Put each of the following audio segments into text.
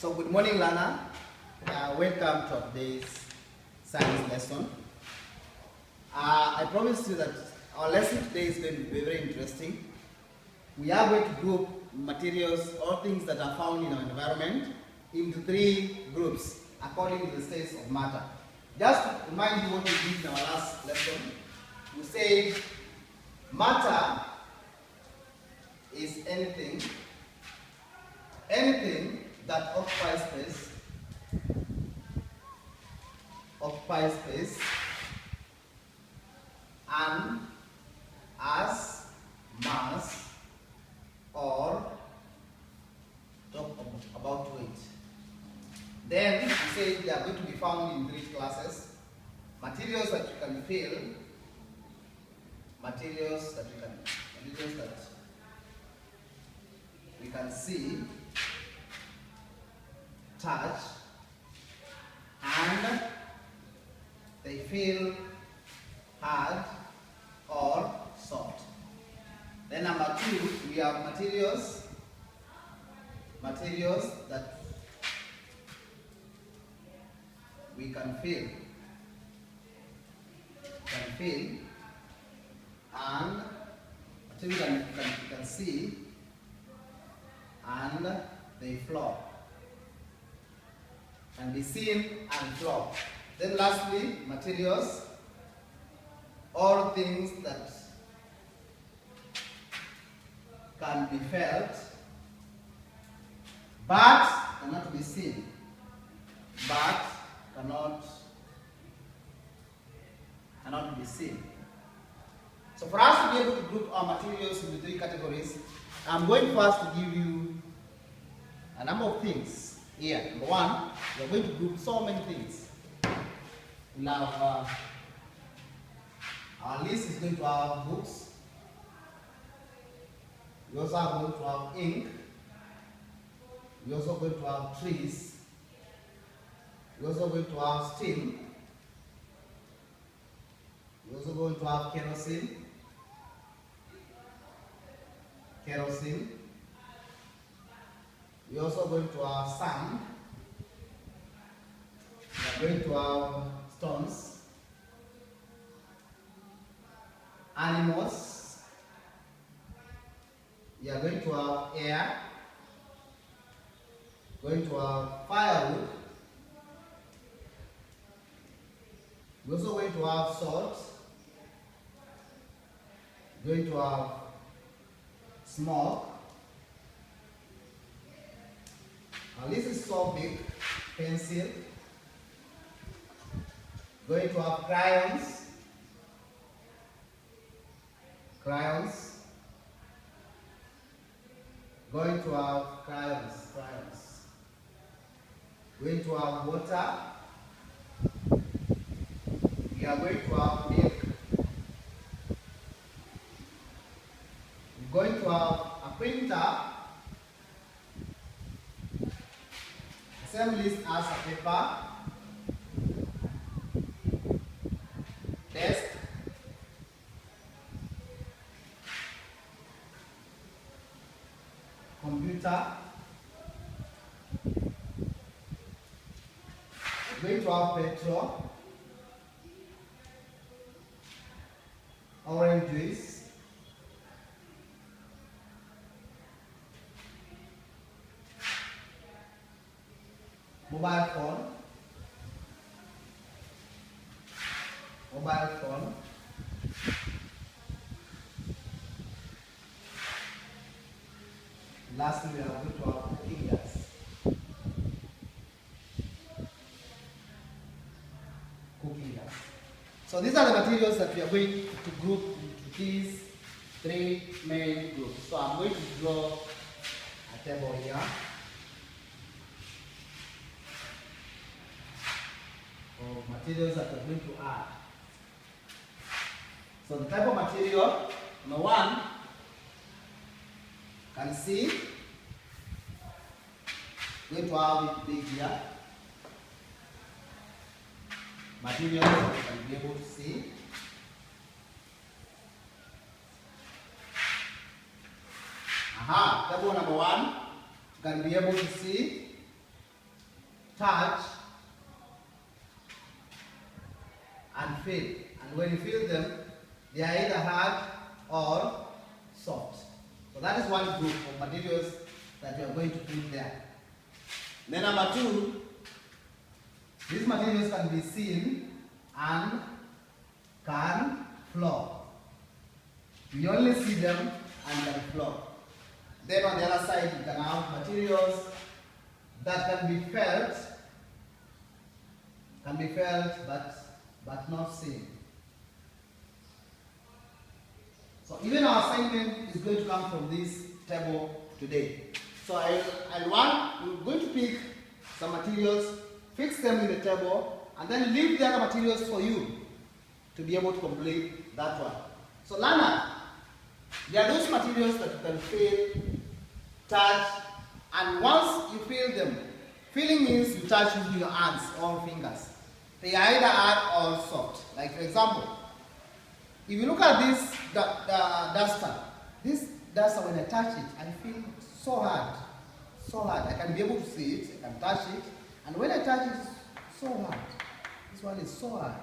So good morning, learner. Welcome to today's science lesson. I promised you that our lesson today is going to be very interesting. We are going to group materials or things that are found in our environment into three groups according to the states of matter. Just to remind you what we did in our last lesson, we said matter is anything that occupies space and has mass or talk about weight. Then we say they are going to be found in three classes: materials that you can feel, materials that we can see, touch, and they feel hard or soft. Then number two, we have materials that we can feel, and materials you can see, and they flow, can be seen and flow. Then lastly, materials or things that can be felt but cannot be seen, but cannot be seen. So for us to be able to group our materials into three categories, I'm going first to give you a number of things here. Number one, we're going to group so many things. Now, our list is going to have books. We also are going to have ink. We're also going to have trees. We're also going to have steam. We're also going to have kerosene. We're also going to have sand. We're going to have stones, animals. We are going to have air. Going to have firewood. We're also going to have salt. Going to have smoke. Now this is so big. Pencil. Going to have crayons. Going to have crayons. Going to have water. We are going to have milk. We're going to have a printer. Same list as a paper. Desk. Computer. We're going to have petrol, orange juice, mobile phone, lastly we are going to have cooking gas. So these are the materials that we are going to group into these three main groups. So I'm going to draw a table here. Of materials that we're going to add. So the type of material, number one, can see. We're going to have it big here. Materials that you can be able to see. Table number one, you can be able to see touch, and feel. And when you feel them, they are either hard or soft. So that is one group of materials that you are going to put there. Then number two, these materials can be seen and can flow. We only see them and can flow. Then on the other side, you can have materials that can be felt but not seen. So even our assignment is going to come from this table today. So we're going to pick some materials, fix them in the table, and then leave the other materials for you to be able to complete that one. So learner, there are those materials that you can feel, touch, and once you feel them, feeling means you touch with your hands or fingers. They are either hard or soft. Like for example, if you look at this duster, when I touch it, I feel so hard. So hard. I can be able to see it, I can touch it, and when I touch it, it's so hard. This one is so hard.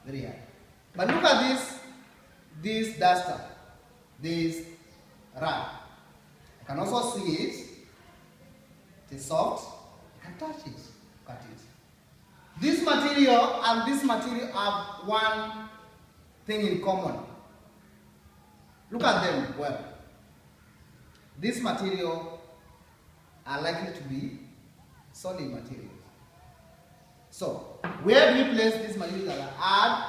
Very hard. But look at this duster, this rag. I can also see it. It is soft. I can touch it. Cut it. This material and this material have one thing in common. Look at them well. This material are likely to be solid materials. So, where do we place these materials that are hard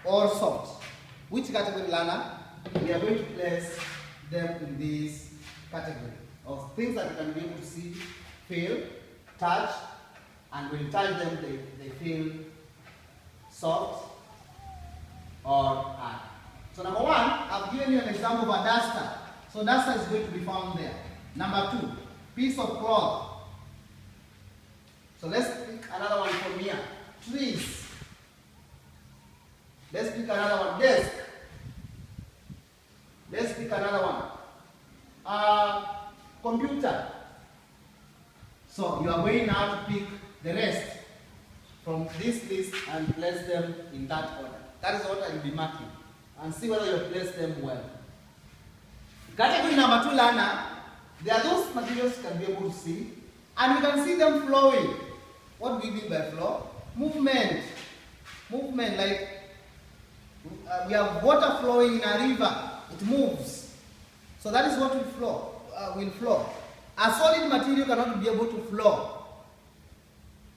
or soft? Which category, learner? We are going to place them in this category of things that you can be able to see, feel, touch, and when you touch them, they feel soft or hard. So number one, I've given you an example of a duster. So duster is going to be found there. Number two, piece of cloth. So let's pick another one from here. Trees. Let's pick another one. Desk. Let's pick another one. Computer. So you are going now to pick the rest from this list and place them in that order. That is what I will be marking. And see whether you place them well. Category number two, learner. There are those materials you can be able to see. And you can see them flowing. What do we mean by flow? Movement. Movement, like we have water flowing in a river. It moves. So that is what will flow. A solid material cannot be able to flow.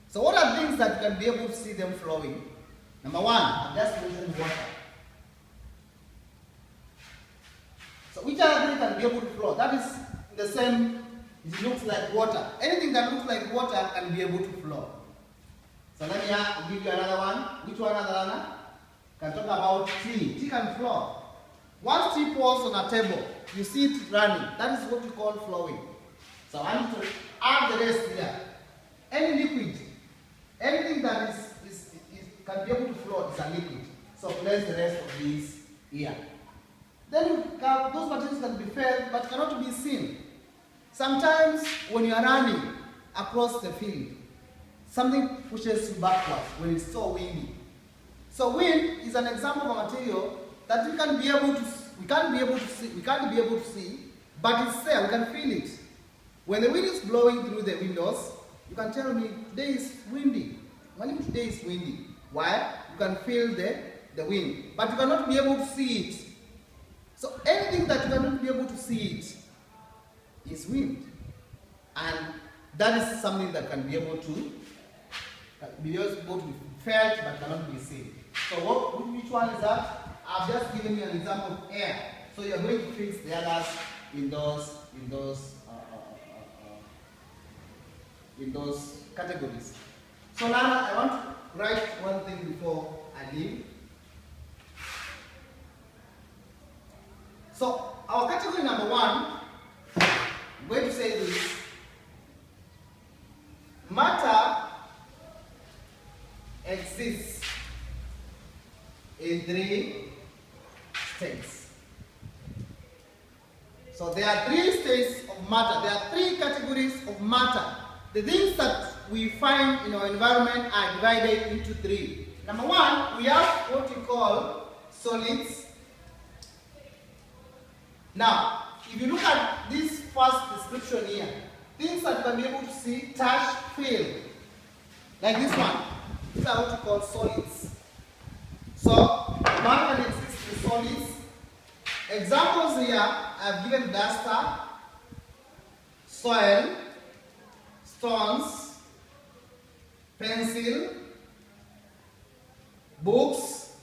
So what are things that you can be able to see them flowing? Number one, I've just mentioned water. So which other thing can be able to flow? That is the same, it looks like water. Anything that looks like water can be able to flow. So let me give you another one. Which one, another one? Can talk about tea. Tea can flow. Once tea pours on a table, you see it running. That is what we call flowing. So I want to add the rest here. Any liquid, anything that can be able to flow is a liquid. So place the rest of these here. Then those materials can be felt but cannot be seen. Sometimes when you are running across the field, something pushes you backwards when it's so windy. So wind is an example of a material that we can't be able to see, but it's there, we can feel it. When the wind is blowing through the windows, you can tell me today is windy. Only today is windy. Why? You can feel the wind, but you cannot be able to see it. So anything that you cannot be able to see it is wind. And that is something that can be able to be felt but cannot be seen. So which one is that? I've just given you an example of air. So you're going to fix the others in those categories. So now I want to write one thing before I leave. So our category number one, I'm going to say this. Matter exists in three states. So there are three states of matter. There are three categories of matter the things that we find in our environment are divided into three. Number one, we have what we call solids. Now, if you look at this first description here, things that you can be able to see, touch, feel, like this one, these are what we call solids. So, one can exist in solids. Examples here, I've given duster, soil, stones, pencil, books,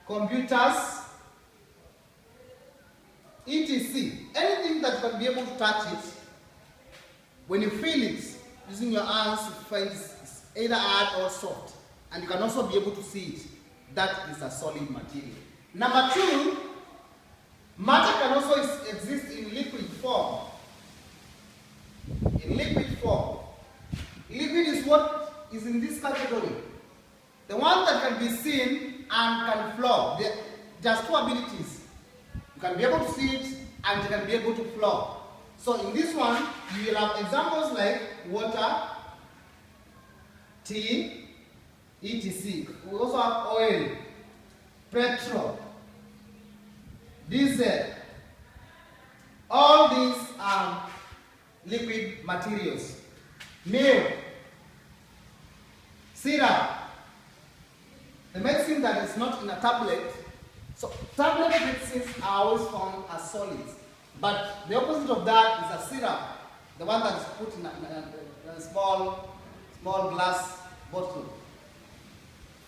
computers, etc. Anything that you can be able to touch it, when you feel it using your hands, you find it's either hard or soft. And you can also be able to see it. That is a solid material. Number two, matter can also exist in liquid form. In liquid form. Liquid is what is in this category. The one that can be seen and can flow. There's two abilities. You can be able to see it and you can be able to flow. So in this one, you will have examples like water, tea, etc. We also have oil, petrol, diesel. All these are liquid materials. Milk, syrup, the medicine that is not in a tablet. So tablet medicines are always found as solids. But the opposite of that is a syrup, the one that is put in a small glass bottle.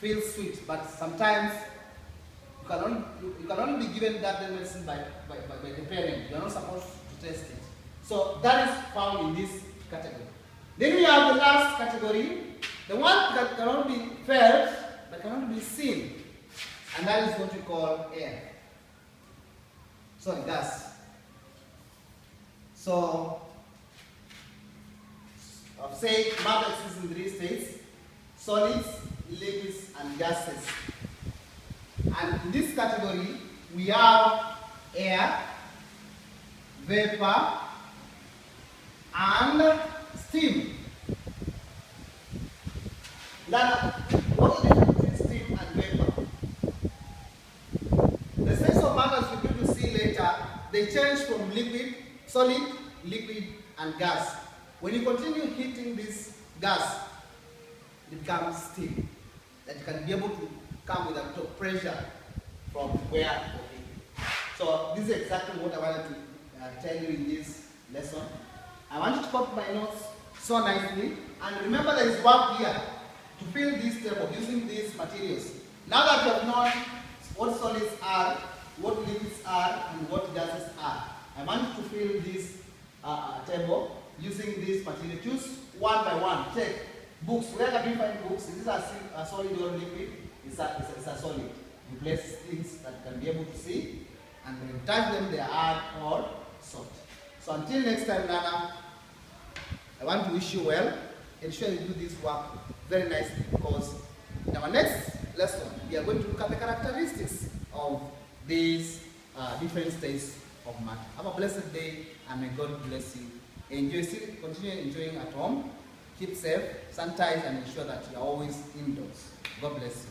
Feels sweet, but sometimes you can only be given that medicine by the parent. You are not supposed to test it. So that is found in this category. Then we have the last category, the one that cannot be felt but cannot be seen, and that is what we call air. Sorry, gas. So I've said matter exists in three states: solids, liquids, and gases. And in this category, we have air, vapor, and steam. Now, what is the difference between steam and vapor? The states of matter, as we're going to see later, they change from liquid, solid, liquid, and gas. When you continue heating this gas, it becomes steam. That you can be able to come with a pressure from where. So this is exactly what I wanted to tell you in this lesson. I want you to copy my notes so nicely, and remember there is work here to fill this table using these materials. Now that you have known what solids are, what liquids are, and what gases are, I want you to fill this table using this material. Choose one by one. Check. Books, where can you find books? Is this a solid or liquid? It's a solid. You place things that you can be able to see, and when you touch them, they are hard or soft. So until next time, Nana, I want to wish you well. Ensure you do this work very nicely, because in our next lesson, we are going to look at the characteristics of these different states of matter. Have a blessed day, and may God bless you. Continue enjoying at home. Keep safe, sanitize, and ensure that you are always indoors. God bless you.